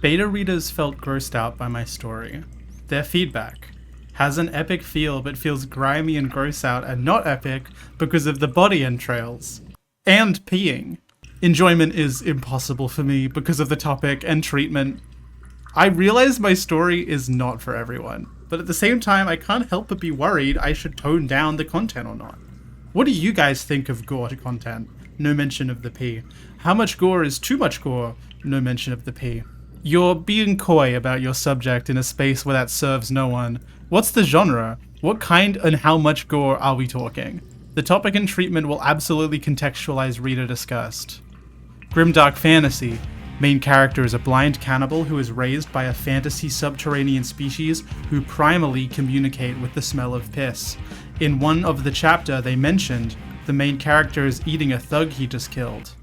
Beta readers felt grossed out by my story. Their feedback has an epic feel but feels grimy and gross out and not epic because of the body entrails. And peeing. Enjoyment is impossible for me because of the topic and treatment. I realize my story is not for everyone, but at the same time I can't help but be worried I should tone down the content or not. What do you guys think of gore content? No mention of the pee. How much gore is too much gore? No mention of the pee. You're being coy about your subject in a space where that serves no one. What's the genre? What kind and how much gore are we talking? The topic and treatment will absolutely contextualize reader disgust. Grimdark fantasy. Main character is a blind cannibal who is raised by a fantasy subterranean species who primally communicate with the smell of piss. In one of the chapter they mentioned, the main character is eating a thug he just killed.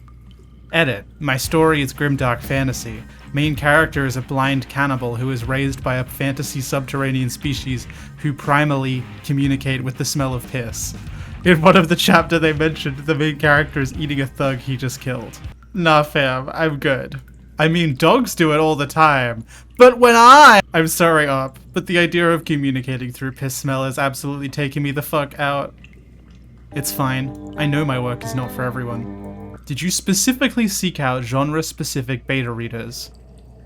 Edit. My story is grimdark fantasy. Main character is a blind cannibal who is raised by a fantasy subterranean species who primally communicate with the smell of piss. In one of the chapter they mentioned, the main character is eating a thug he just killed. Nah fam, I'm good. I mean, dogs do it all the time. But when I'm sorry, Op, but the idea of communicating through piss smell is absolutely taking me the fuck out. It's fine. I know my work is not for everyone. Did you specifically seek out genre-specific beta readers?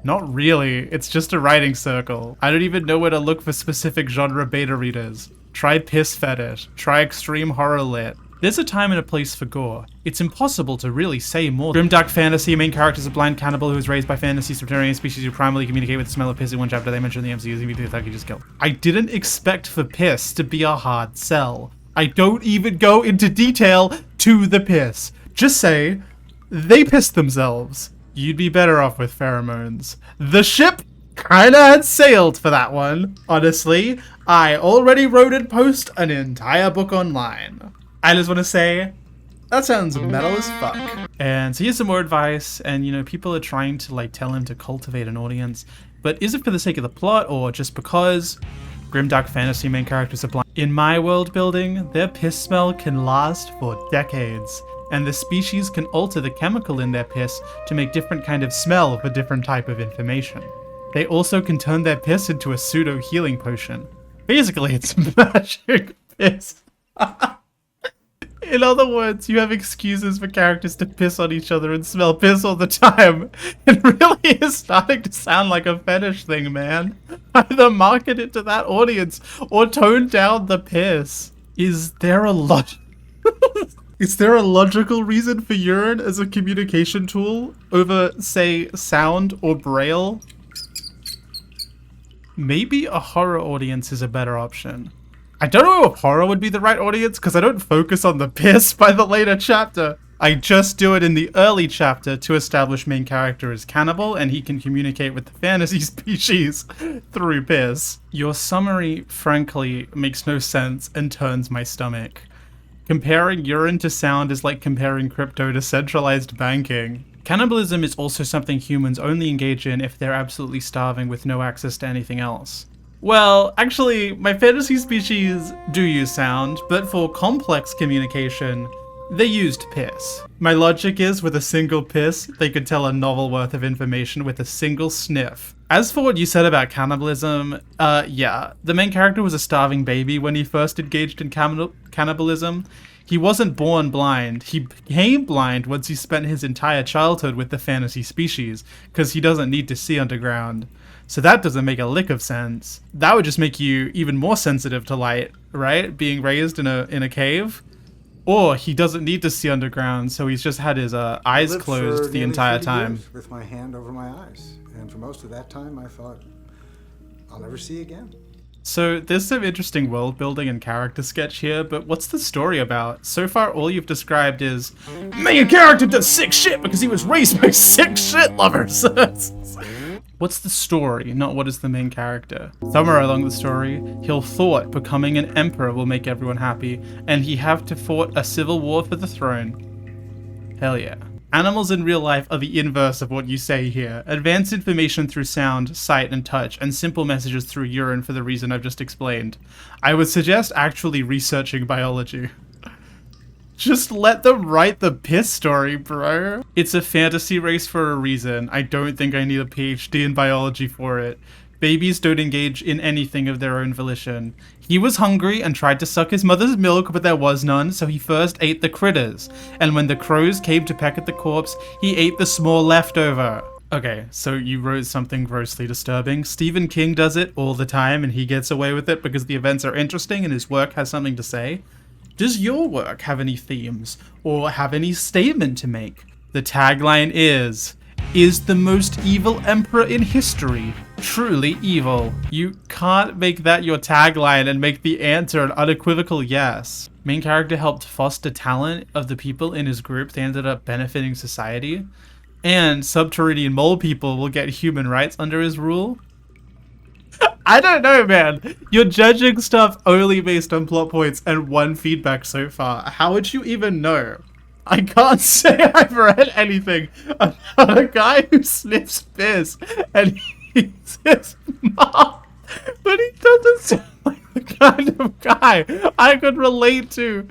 Not really, it's just a writing circle. I don't even know where to look for specific genre beta readers. Try piss fetish. Try extreme horror lit. There's a time and a place for gore. It's impossible to really say more. Grimdark fantasy, main character is a blind cannibal who is raised by fantasy subterranean species who primarily communicate with the smell of piss. In one chapter they mentioned the MCU's immediately thug he just killed. I didn't expect for piss to be a hard sell. I don't even go into detail to the piss. Just say, they pissed themselves. You'd be better off with pheromones. The ship kinda had sailed for that one. Honestly, I already wrote and post an entire book online. I just want to say, that sounds metal as fuck. And so here's some more advice, and you know, people are trying to like tell him to cultivate an audience, but is it for the sake of the plot or just because? Grimdark fantasy main characters are blind. In my world building, their piss smell can last for decades, and the species can alter the chemical in their piss to make different kind of smell for different type of information. They also can turn their piss into a pseudo healing potion. Basically, it's magic piss. In other words, you have excuses for characters to piss on each other and smell piss all the time. It really is starting to sound like a fetish thing, man. Either market it to that audience or tone down the piss. Is there a logical reason for urine as a communication tool over, say, sound or braille? Maybe a horror audience is a better option. I don't know if horror would be the right audience because I don't focus on the piss by the later chapter. I just do it in the early chapter to establish main character is cannibal and he can communicate with the fantasy species through piss. Your summary, frankly, makes no sense and turns my stomach. Comparing urine to sound is like comparing crypto to centralized banking. Cannibalism is also something humans only engage in if they're absolutely starving with no access to anything else. Well, actually, my fantasy species do use sound, but for complex communication, they used piss. My logic is, with a single piss, they could tell a novel worth of information with a single sniff. As for what you said about cannibalism, yeah, the main character was a starving baby when he first engaged in cannibalism. He wasn't born blind. He became blind once he spent his entire childhood with the fantasy species, because he doesn't need to see underground. So that doesn't make a lick of sense. That would just make you even more sensitive to light, right? Being raised in a cave. Or he doesn't need to see underground, so he's just had his eyes closed the entire time. With my hand over my eyes, and for most of that time I thought, I'll never see again. So there's some interesting world building and character sketch here, but what's the story about? So far all you've described is, main character does sick shit because he was raised by sick shit lovers. What's the story, not what is the main character? Somewhere along the story, he'll thought becoming an emperor will make everyone happy, and he have to fought a civil war for the throne. Hell yeah. Animals in real life are the inverse of what you say here. Advanced information through sound, sight, and touch, and simple messages through urine for the reason I've just explained. I would suggest actually researching biology. Just let them write the piss story, bro. It's a fantasy race for a reason. I don't think I need a PhD in biology for it. Babies don't engage in anything of their own volition. He was hungry and tried to suck his mother's milk, but there was none, so he first ate the critters. And when the crows came to peck at the corpse, he ate the small leftover. Okay, so you wrote something grossly disturbing. Stephen King does it all the time, and he gets away with it because the events are interesting and his work has something to say. Does your work have any themes, or have any statement to make? The tagline is the most evil emperor in history truly evil? You can't make that your tagline and make the answer an unequivocal yes. Main character helped foster talent of the people in his group. They ended up benefiting society. And subterranean mole people will get human rights under his rule. I don't know, man. You're judging stuff only based on plot points and one feedback so far. How would you even know? I can't say I've read anything about a guy who sniffs piss and he's his mom, but he doesn't sound like the kind of guy I could relate to.